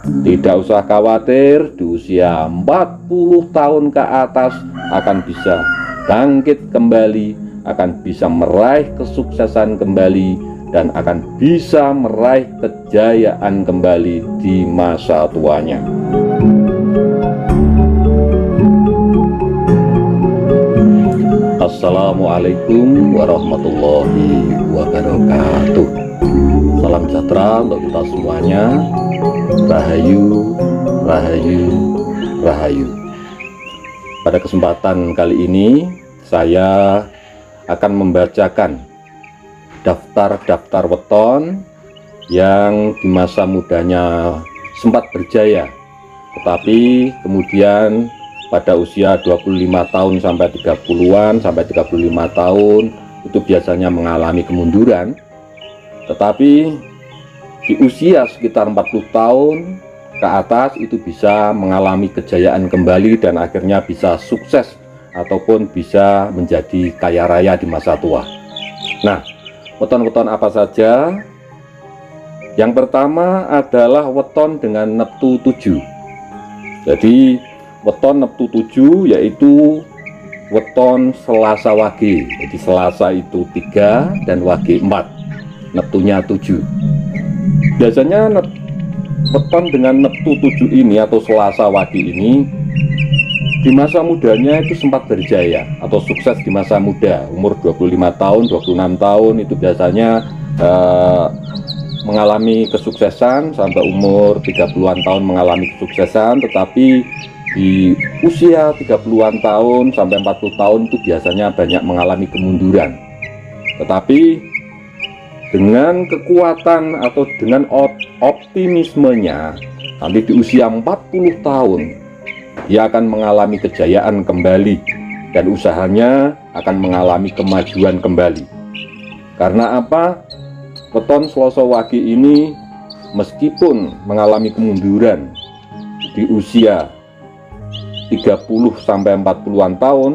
Tidak usah khawatir, di usia 40 tahun ke atas akan bisa bangkit kembali, akan bisa meraih kesuksesan kembali, dan akan bisa meraih kejayaan kembali di masa tuanya. Assalamualaikum warahmatullahi wabarakatuh. Salam sejahtera untuk kita semuanya. Rahayu, rahayu, rahayu. Pada kesempatan kali ini saya akan membacakan daftar-daftar weton yang di masa mudanya sempat berjaya, tetapi kemudian pada usia 25 tahun sampai 30-an sampai 35 tahun itu biasanya mengalami kemunduran. Tetapi di usia sekitar 40 tahun ke atas itu bisa mengalami kejayaan kembali dan akhirnya bisa sukses ataupun bisa menjadi kaya raya di masa tua. Nah, weton-weton apa saja? Yang pertama adalah weton dengan neptu 7. Jadi weton neptu 7 yaitu weton Selasa Wage. Jadi Selasa itu 3 dan Wage 4. Neptunya 7. Biasanya weton dengan neptu 7 ini atau Selasa Wage ini di masa mudanya itu sempat berjaya atau sukses di masa muda. Umur 25 tahun, 26 tahun itu biasanya mengalami kesuksesan, sampai umur 30-an tahun mengalami kesuksesan. Tetapi di usia 30-an tahun sampai 40 tahun itu biasanya banyak mengalami kemunduran. Tetapi dengan kekuatan atau dengan optimismenya, nanti di usia 40 tahun dia akan mengalami kejayaan kembali dan usahanya akan mengalami kemajuan kembali. Karena apa? Weton Selasa Wage ini meskipun mengalami kemunduran di usia 30 sampai 40-an tahun,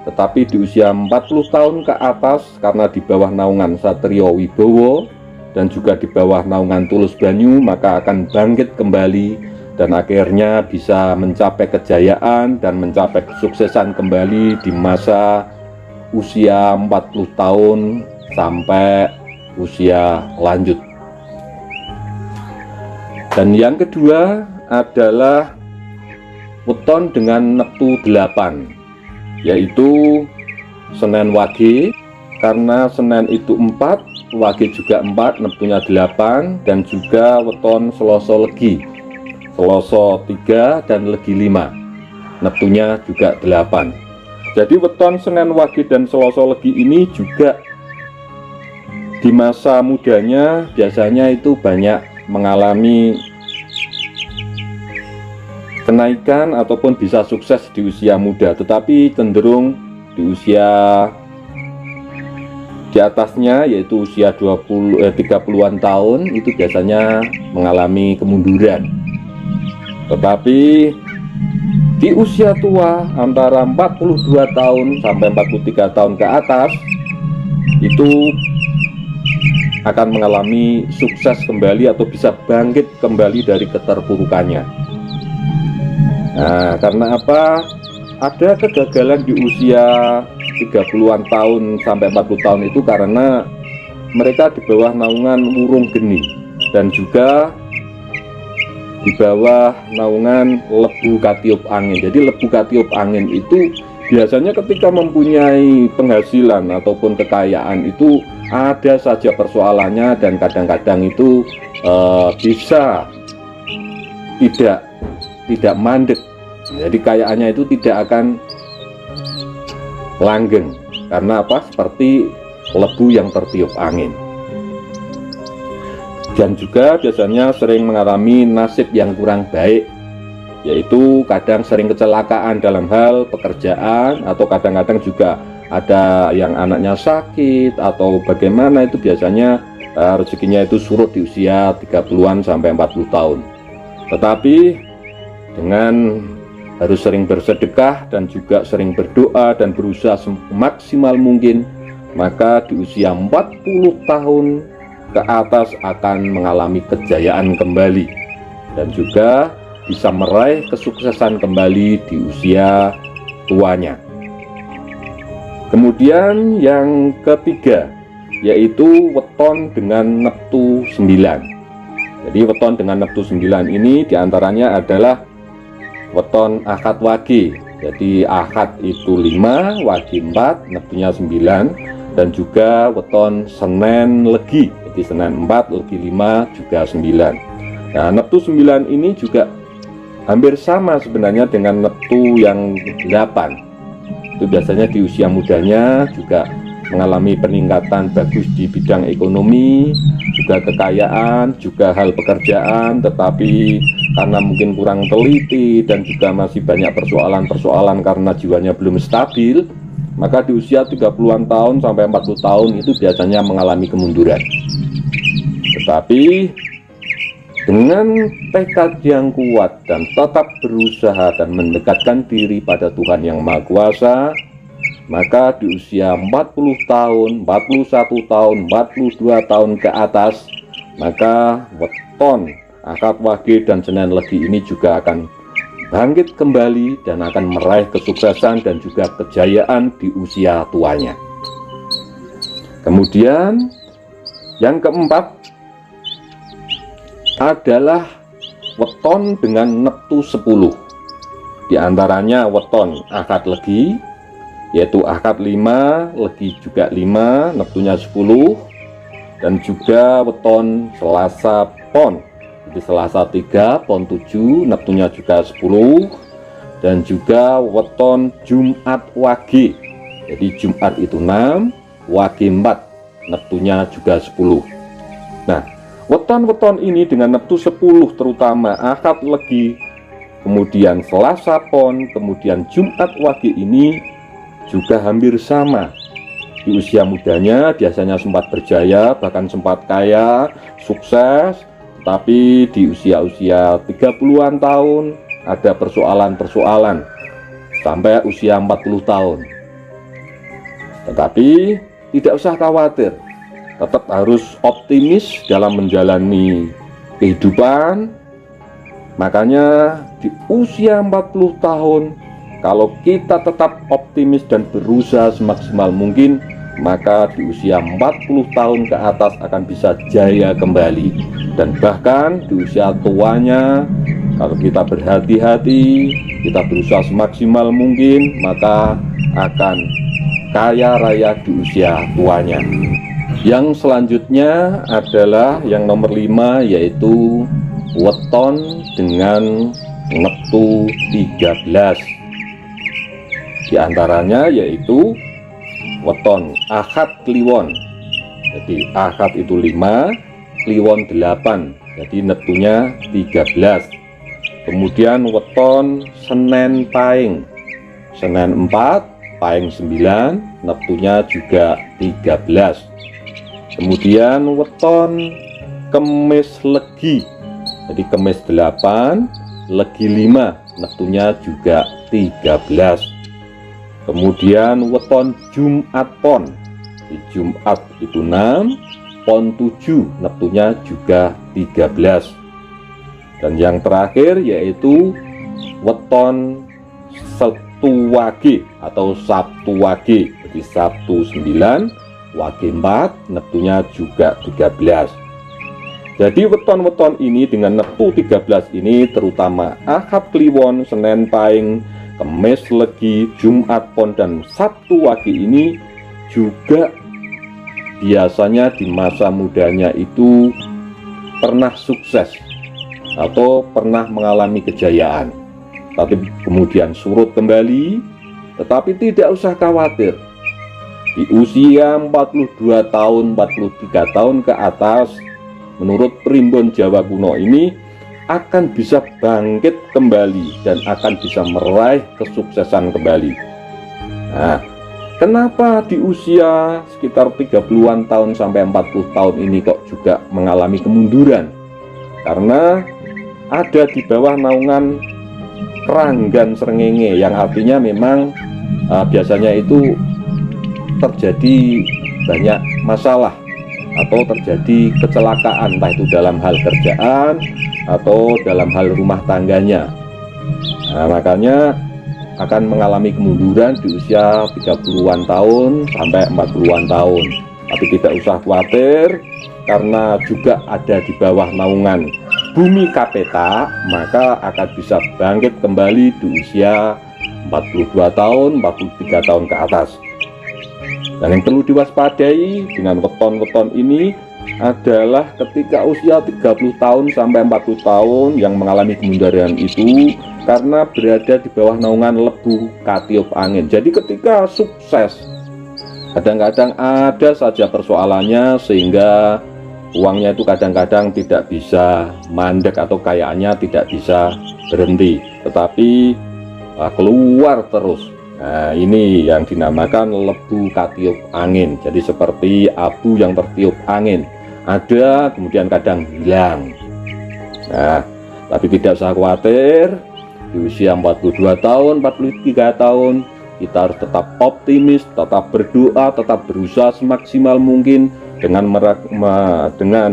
tetapi di usia 40 tahun ke atas karena di bawah naungan Satrio Wibowo dan juga di bawah naungan Tulus Banyu, maka akan bangkit kembali dan akhirnya bisa mencapai kejayaan dan mencapai kesuksesan kembali di masa usia 40 tahun sampai usia lanjut. Dan yang kedua adalah weton dengan neptu 8, yaitu Senen Wage. Karena Senen itu 4, Wage juga 4, neptunya 8, dan juga weton Selasa Legi, Selasa 3 dan Legi 5, neptunya juga 8. Jadi weton Senen Wage dan Selasa Legi ini juga di masa mudanya biasanya itu banyak mengalami kenaikan ataupun bisa sukses di usia muda, tetapi cenderung di usia di atasnya yaitu usia 30-an tahun itu biasanya mengalami kemunduran. Tetapi di usia tua antara 42 tahun sampai 43 tahun ke atas itu akan mengalami sukses kembali atau bisa bangkit kembali dari keterpurukannya. Nah, karena apa? Ada kegagalan di usia 30-an tahun sampai 40 tahun itu karena mereka di bawah naungan Wurung Geni dan juga di bawah naungan Lebu Katiup Angin. Jadi Lebu Katiup Angin itu biasanya ketika mempunyai penghasilan ataupun kekayaan itu ada saja persoalannya dan kadang-kadang itu bisa tidak mandek. Jadi kayaannya itu tidak akan langgeng. Karena apa? Seperti lebu yang tertiup angin. Dan juga biasanya sering mengalami nasib yang kurang baik, yaitu kadang sering kecelakaan dalam hal pekerjaan, atau kadang-kadang juga ada yang anaknya sakit atau bagaimana, itu biasanya rezekinya itu surut di usia 30-an sampai 40 tahun. Tetapi dengan harus sering bersedekah dan juga sering berdoa dan berusaha semaksimal mungkin, maka di usia 40 tahun ke atas akan mengalami kejayaan kembali dan juga bisa meraih kesuksesan kembali di usia tuanya. Kemudian yang ketiga yaitu weton dengan neptu 9. Jadi weton dengan neptu 9 ini diantaranya adalah weton Ahad Wage. Jadi Ahad itu 5, Wage 4, neptunya 9, dan juga weton Senin Legi. Jadi Senin 4, Legi 5, juga 9. Nah, neptu 9 ini juga hampir sama sebenarnya dengan neptu yang 8. Itu biasanya di usia mudanya juga mengalami peningkatan bagus di bidang ekonomi, juga kekayaan, juga hal pekerjaan, tetapi karena mungkin kurang teliti dan juga masih banyak persoalan-persoalan karena jiwanya belum stabil, maka di usia 30-an tahun sampai 40 tahun itu biasanya mengalami kemunduran. Tetapi dengan tekad yang kuat dan tetap berusaha dan mendekatkan diri pada Tuhan yang Maha Kuasa, maka di usia 40 tahun, 41 tahun, 42 tahun ke atas, maka weton Ahad Wage dan Senin Legi ini juga akan bangkit kembali dan akan meraih kesuksesan dan juga kejayaan di usia tuanya. Kemudian yang keempat adalah weton dengan neptu 10. Di antaranya weton Ahad Legi, yaitu Ahad 5, Legi juga 5, neptunya 10, dan juga weton Selasa Pon. Jadi Selasa 3, Pon 7, neptunya juga 10, dan juga weton Jumat Wage. Jadi Jumat itu 6, Wage 4, neptunya juga 10. Nah, weton-weton ini dengan neptu 10 terutama Ahad Legi, kemudian Selasa Pon, kemudian Jumat Wage ini juga hampir sama. Di usia mudanya biasanya sempat berjaya, bahkan sempat kaya, sukses, tetapi di usia-usia 30-an tahun ada persoalan-persoalan sampai usia 40 tahun. Tetapi tidak usah khawatir, tetap harus optimis dalam menjalani kehidupan. Makanya di usia 40 tahun, kalau kita tetap optimis dan berusaha semaksimal mungkin, maka di usia 40 tahun ke atas akan bisa jaya kembali. Dan bahkan di usia tuanya, kalau kita berhati-hati, kita berusaha semaksimal mungkin, maka akan kaya raya di usia tuanya. Yang selanjutnya adalah yang nomor 5, yaitu weton dengan neptu 13. Di antaranya yaitu weton Ahad Kliwon. Jadi Ahad itu 5, Kliwon 8, jadi neptunya 13. Kemudian weton Senin Pahing, Senin 4, Pahing 9, neptunya juga 13. Kemudian weton Kemis Legi, jadi Kemis 8, Legi 5, neptunya juga 13. Kemudian weton Jumat Pon, di Jumat itu 6, Pon 7, neptunya juga 13. Dan yang terakhir yaitu weton Setu Wage atau Sabtu Wage, jadi Sabtu 9, Wage 4, neptunya juga 13. Jadi weton-weton ini dengan neptu 13 ini terutama Ahad Kliwon, Senin Pahing, Kemis Legi, Jumat Pon, dan Sabtu Wage ini juga biasanya di masa mudanya itu pernah sukses atau pernah mengalami kejayaan, tapi kemudian surut kembali. Tetapi tidak usah khawatir, di usia 42 tahun, 43 tahun ke atas, menurut primbon Jawa kuno ini akan bisa bangkit kembali dan akan bisa meraih kesuksesan kembali. Nah, kenapa di usia sekitar 30-an tahun sampai 40 tahun ini kok juga mengalami kemunduran? Karena ada di bawah naungan Keranggan Srengenge, yang artinya memang biasanya itu terjadi banyak masalah atau terjadi kecelakaan, entah itu dalam hal kerjaan atau dalam hal rumah tangganya. Nah, makanya akan mengalami kemunduran di usia 30-an tahun sampai 40-an tahun. Tapi tidak usah khawatir, karena juga ada di bawah naungan bumi Kapeta, maka akan bisa bangkit kembali di usia 42 tahun, 43 tahun ke atas. Dan yang perlu diwaspadai dengan weton-weton ini adalah ketika usia 30 tahun sampai 40 tahun yang mengalami kemunduran itu karena berada di bawah naungan lebu katiup angin. Jadi ketika sukses, kadang-kadang ada saja persoalannya sehingga uangnya itu kadang-kadang tidak bisa mandek atau kayaannya tidak bisa berhenti, tetapi keluar terus. Nah, ini yang dinamakan lebu katiup angin. Jadi seperti abu yang tertiup angin, ada kemudian kadang hilang. Nah, tapi tidak usah khawatir, di usia 42 tahun, 43 tahun kita harus tetap optimis, tetap berdoa, tetap berusaha semaksimal mungkin dengan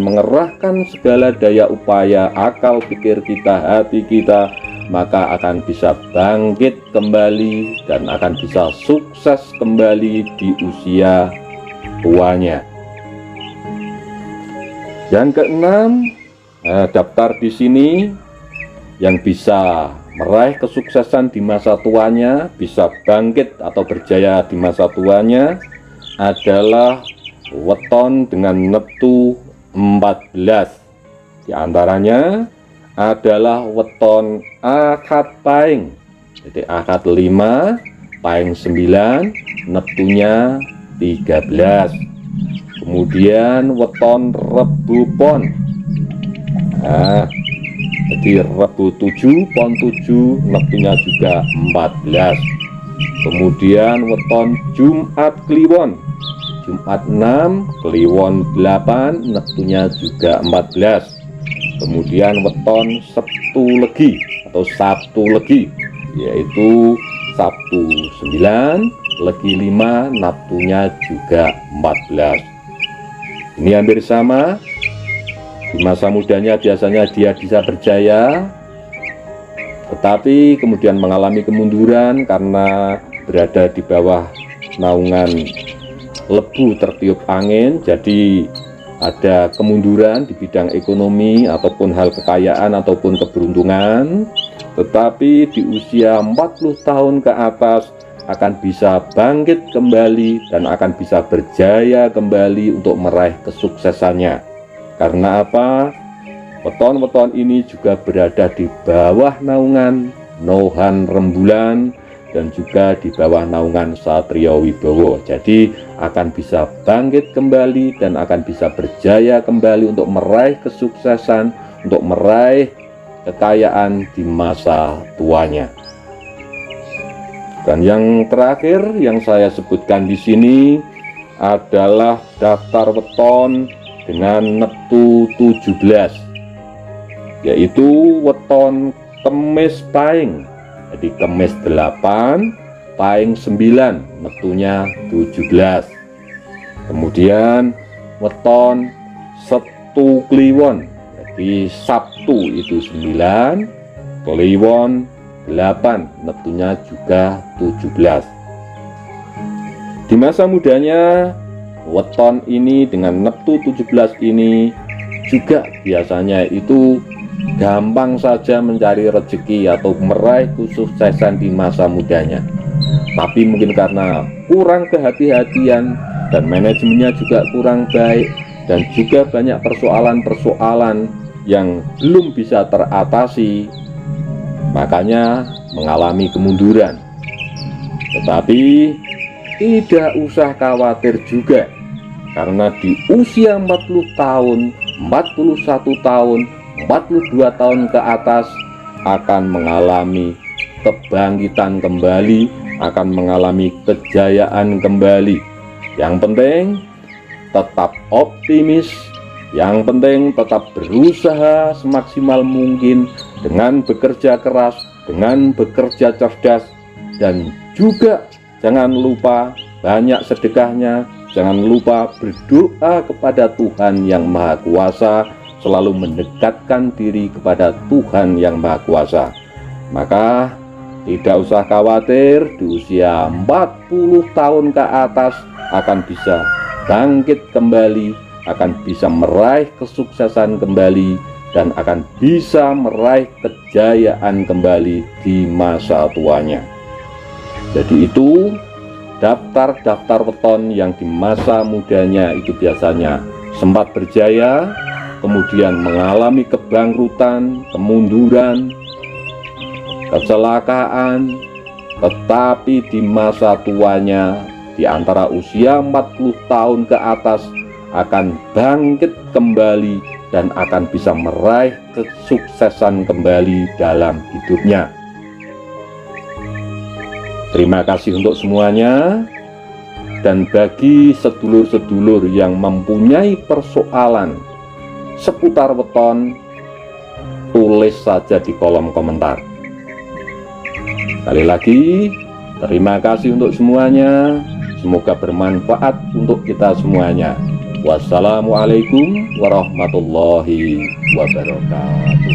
mengerahkan segala daya upaya akal pikir kita, hati kita, maka akan bisa bangkit kembali dan akan bisa sukses kembali di usia tuanya. Yang keenam, daftar di sini yang bisa meraih kesuksesan di masa tuanya, bisa bangkit atau berjaya di masa tuanya adalah weton dengan neptu 14. Di antaranya adalah weton akad paing. Jadi akad 5, paing 9, neptunya 13. Kemudian weton rebu pon. Nah, jadi rebu 7, pon 7, neptunya juga 14. Kemudian weton Jumat Kliwon. Jumat 6, Kliwon 8, neptunya juga 14. Kemudian weton Sabtu Legi atau Sabtu Legi, yaitu Sabtu 9, Legi 5, neptunya juga 14. Ini hampir sama. Di masa mudanya biasanya dia bisa berjaya, tetapi kemudian mengalami kemunduran karena berada di bawah naungan lebu tertiup angin. Jadi ada kemunduran di bidang ekonomi ataupun hal kekayaan ataupun keberuntungan, tetapi di usia 40 tahun ke atas akan bisa bangkit kembali dan akan bisa berjaya kembali untuk meraih kesuksesannya. Karena apa? Weton-weton ini juga berada di bawah naungan Nohan Rembulan dan juga di bawah naungan Satrio Wibowo. Jadi akan bisa bangkit kembali dan akan bisa berjaya kembali untuk meraih kesuksesan, untuk meraih kekayaan di masa tuanya. Dan yang terakhir yang saya sebutkan di sini adalah daftar weton dengan neptu 17, yaitu weton Kemis Paing. Jadi Kemis 8, Paing 9, neptunya 17. Kemudian weton Setu Kliwon. Jadi Sabtu itu 9, Kliwon 8, neptunya juga 17. Di masa mudanya weton ini dengan neptu 17 ini juga biasanya itu gampang saja mencari rezeki atau meraih kesuksesan di masa mudanya. Tapi mungkin karena kurang kehati-hatian dan manajemennya juga kurang baik dan juga banyak persoalan-persoalan yang belum bisa teratasi, makanya mengalami kemunduran. Tetapi tidak usah khawatir juga, karena di usia 40 tahun, 41 tahun, 42 tahun ke atas akan mengalami kebangkitan kembali, akan mengalami kejayaan kembali. Yang penting tetap optimis, yang penting tetap berusaha semaksimal mungkin dengan bekerja keras, dengan bekerja cerdas, dan juga jangan lupa banyak sedekahnya, jangan lupa berdoa kepada Tuhan yang Maha Kuasa, selalu mendekatkan diri kepada Tuhan yang Maha Kuasa. Maka tidak usah khawatir, di usia 40 tahun ke atas akan bisa bangkit kembali, akan bisa meraih kesuksesan kembali, dan akan bisa meraih kejayaan kembali di masa tuanya. Jadi itu daftar-daftar weton yang di masa mudanya itu biasanya sempat berjaya, kemudian mengalami kebangkrutan, kemunduran, kecelakaan, tetapi di masa tuanya di antara usia 40 tahun ke atas akan bangkit kembali dan akan bisa meraih kesuksesan kembali dalam hidupnya. Terima kasih untuk semuanya. Dan bagi sedulur-sedulur yang mempunyai persoalan seputar weton, tulis saja di kolom komentar. Sekali lagi, terima kasih untuk semuanya. Semoga bermanfaat untuk kita semuanya. Wassalamualaikum warahmatullahi wabarakatuh.